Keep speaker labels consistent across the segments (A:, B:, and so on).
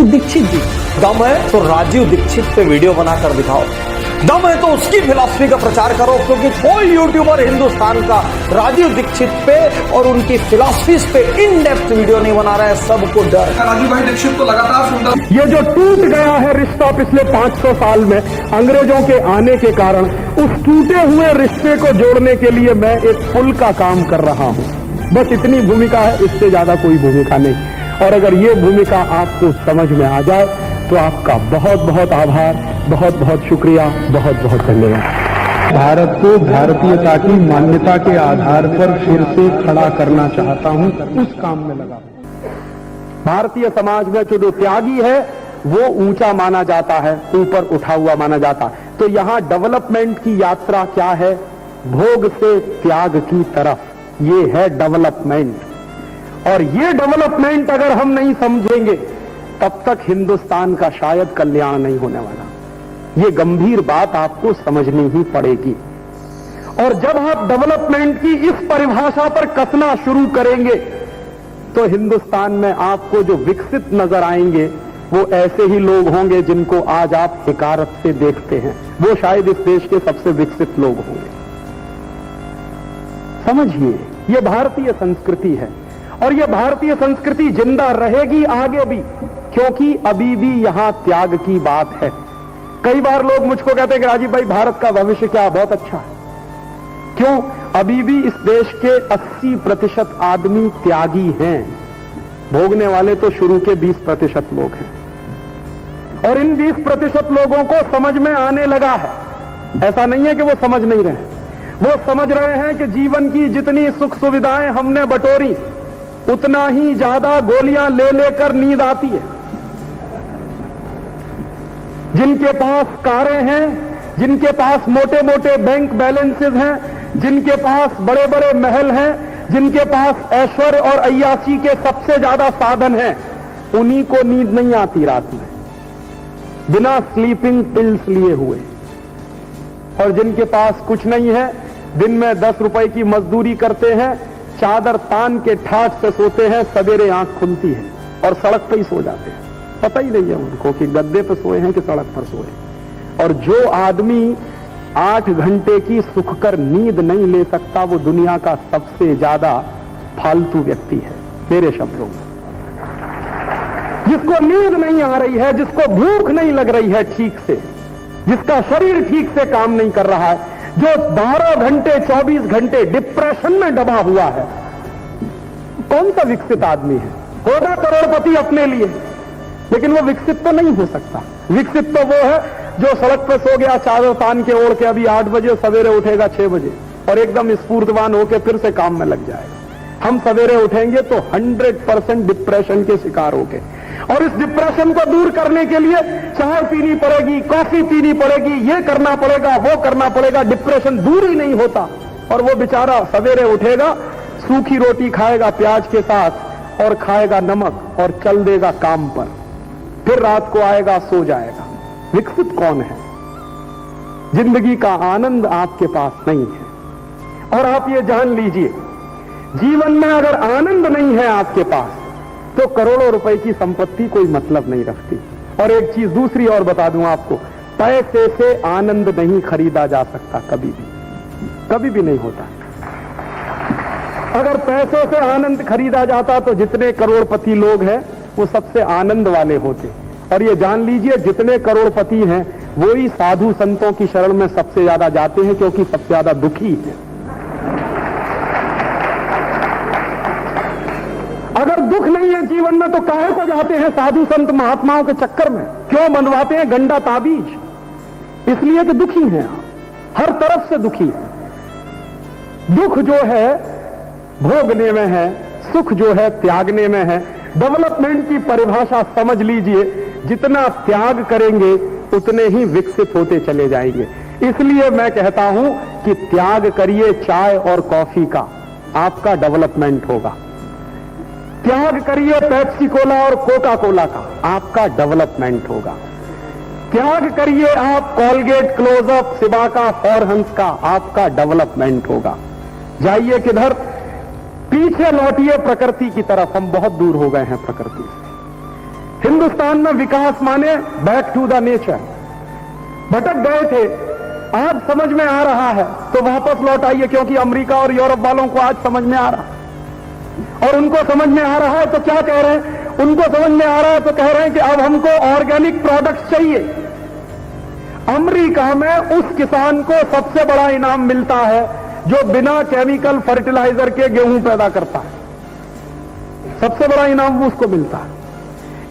A: राजीव दीक्षित जी। दम है तो राजीव दीक्षित पे वीडियो बनाकर दिखाओ, दम है तो उसकी फिलॉसफी का प्रचार करो, क्योंकि कोई यूट्यूबर हिंदुस्तान का राजीव दीक्षित पे और उनकी फिलॉसफी पे इन डेप्थ वीडियो नहीं बना रहा है। सबको डर है।
B: राजीव भाई दीक्षित को लगातार सुनता।
C: ये जो टूट गया है रिश्ता पिछले 500 साल में अंग्रेजों के आने के कारण, उस टूटे हुए रिश्ते को जोड़ने के लिए मैं एक पुल का काम कर रहा हूं। बस इतनी भूमिका है, इससे ज्यादा कोई भूमिका नहीं। और अगर ये भूमिका आपको समझ में आ जाए तो आपका बहुत बहुत आभार, बहुत बहुत शुक्रिया, बहुत बहुत धन्यवाद। भारत को भारतीयता की मान्यता के आधार पर फिर से खड़ा करना चाहता हूं, उस काम में लगा। भारतीय समाज में जो त्यागी है वो ऊंचा माना जाता है, ऊपर उठा हुआ माना जाता है। तो यहां डेवलपमेंट की यात्रा क्या है? भोग से त्याग की तरफ, ये है डेवलपमेंट। और ये डेवलपमेंट अगर हम नहीं समझेंगे तब तक हिंदुस्तान का शायद कल्याण नहीं होने वाला। ये गंभीर बात आपको समझनी ही पड़ेगी। और जब आप डेवलपमेंट की इस परिभाषा पर कसना शुरू करेंगे तो हिंदुस्तान में आपको जो विकसित नजर आएंगे वो ऐसे ही लोग होंगे जिनको आज आप हिकारत से देखते हैं। वो शायद इस देश के सबसे विकसित लोग होंगे। समझिए, ये भारतीय संस्कृति है और ये भारतीय संस्कृति जिंदा रहेगी आगे भी, क्योंकि अभी भी यहां त्याग की बात है। कई बार लोग मुझको कहते हैं कि राजीव भाई भारत का भविष्य क्या बहुत अच्छा है। क्यों? अभी भी इस देश के 80% आदमी त्यागी हैं। भोगने वाले तो शुरू के 20% लोग हैं। और इन 20% लोगों को समझ में आने लगा है। ऐसा नहीं है कि वो समझ नहीं रहे, वो समझ रहे हैं कि जीवन की जितनी सुख सुविधाएं हमने बटोरी उतना ही ज्यादा गोलियां ले लेकर नींद आती है। जिनके पास कारें हैं, जिनके पास मोटे मोटे बैंक बैलेंसेस हैं, जिनके पास बड़े बड़े महल हैं, जिनके पास ऐश्वर्य और अय्याशी के सबसे ज्यादा साधन हैं, उन्हीं को नींद नहीं आती रात में बिना स्लीपिंग पिल्स लिए हुए। और जिनके पास कुछ नहीं है, दिन में 10 रुपए की मजदूरी करते हैं, चादर तान के ठाठ से सोते हैं, सवेरे आंख खुलती है और सड़क पर ही सो जाते हैं। पता ही नहीं है उनको कि गद्दे पर सोए हैं कि सड़क पर सोए। और जो आदमी 8 घंटे की सुखकर नींद नहीं ले सकता वो दुनिया का सबसे ज्यादा फालतू व्यक्ति है, मेरे शब्दों में। जिसको नींद नहीं आ रही है, जिसको भूख नहीं लग रही है ठीक से, जिसका शरीर ठीक से काम नहीं कर रहा है, जो 12 घंटे 24 घंटे डिप्रेशन में दबा हुआ है, कौन सा विकसित आदमी है? होगा करोड़पति अपने लिए, लेकिन वो विकसित तो नहीं हो सकता। विकसित तो वो है जो सड़क पर सो गया चादर तान के ओढ़ के, अभी 8 बजे, सवेरे उठेगा 6 बजे और एकदम स्फूर्तवान होकर फिर से काम में लग जाएगा। हम सवेरे उठेंगे तो 100% डिप्रेशन के शिकार होंगे। और इस डिप्रेशन को दूर करने के लिए चाय पीनी पड़ेगी, कॉफी पीनी पड़ेगी, ये करना पड़ेगा, वो करना पड़ेगा। डिप्रेशन दूर ही नहीं होता। और वो बेचारा सवेरे उठेगा, सूखी रोटी खाएगा प्याज के साथ और खाएगा नमक और चल देगा काम पर, फिर रात को आएगा, सो जाएगा। विकसित कौन है? जिंदगी का आनंद आपके पास नहीं है। और आप ये जान लीजिए, जीवन में अगर आनंद नहीं है आपके पास तो करोड़ों रुपए की संपत्ति कोई मतलब नहीं रखती। और एक चीज दूसरी और बता दूं आपको, पैसे से आनंद नहीं खरीदा जा सकता, कभी भी नहीं होता। अगर पैसे से आनंद खरीदा जाता तो जितने करोड़पति लोग हैं वो सबसे आनंद वाले होते। और ये जान लीजिए, जितने करोड़पति हैं वो ही साधु संतों की शरण में सबसे ज्यादा जाते हैं, क्योंकि सबसे ज्यादा दुखी है। अगर दुख नहीं है जीवन में तो काहे को जाते हैं साधु संत महात्माओं के चक्कर में? क्यों बनवाते हैं गंडा ताबीज? इसलिए कि दुखी हैं आप, हर तरफ से दुखी है। दुख जो है भोगने में है, सुख जो है त्यागने में है। डेवलपमेंट की परिभाषा समझ लीजिए, जितना त्याग करेंगे उतने ही विकसित होते चले जाएंगे। इसलिए मैं कहता हूं कि त्याग करिए चाय और कॉफी का, आपका डेवलपमेंट होगा। त्याग करिए पेप्सी कोला और कोका कोला का, आपका डेवलपमेंट होगा। त्याग करिए आप कॉलगेट, क्लोजअप, सिबाका, फॉरहंस का, आपका डेवलपमेंट होगा। जाइए किधर? पीछे लौटिए प्रकृति की तरफ। हम बहुत दूर हो गए हैं प्रकृति से। हिंदुस्तान में विकास माने बैक टू द नेचर। भटक गए थे, आज समझ में आ रहा है तो वापस लौट आइए, क्योंकि अमेरिका और यूरोप वालों को आज समझ में आ रहा है। और उनको समझ में आ रहा है तो क्या कह रहे हैं? उनको समझ में आ रहा है तो कह रहे हैं कि अब हमको ऑर्गेनिक प्रोडक्ट्स चाहिए। अमेरिका में उस किसान को सबसे बड़ा इनाम मिलता है जो बिना केमिकल फर्टिलाइजर के गेहूं पैदा करता है, सबसे बड़ा इनाम उसको मिलता है।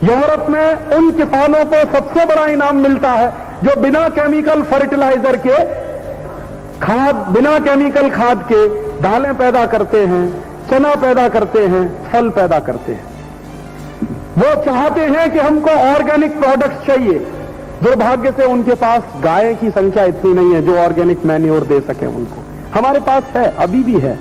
C: यूरोप में उन किसानों को सबसे बड़ा इनाम मिलता है जो बिना केमिकल फर्टिलाइजर के बिना केमिकल खाद के दालें पैदा करते हैं, चना पैदा करते हैं, फल पैदा करते हैं। वो चाहते हैं कि हमको ऑर्गेनिक प्रोडक्ट्स चाहिए। दुर्भाग्य से उनके पास गाय की संख्या इतनी नहीं है जो ऑर्गेनिक मैन्योर दे सके उनको। हमारे पास है, अभी भी है,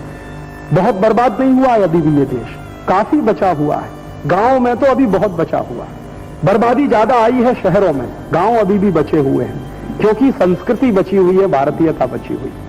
C: बहुत बर्बाद नहीं हुआ है अभी भी ये देश, काफी बचा हुआ है। गांव में तो अभी बहुत बचा हुआ है, बर्बादी ज्यादा आई है शहरों में, गांव अभी भी बचे हुए हैं क्योंकि संस्कृति बची हुई है, भारतीयता बची हुई है।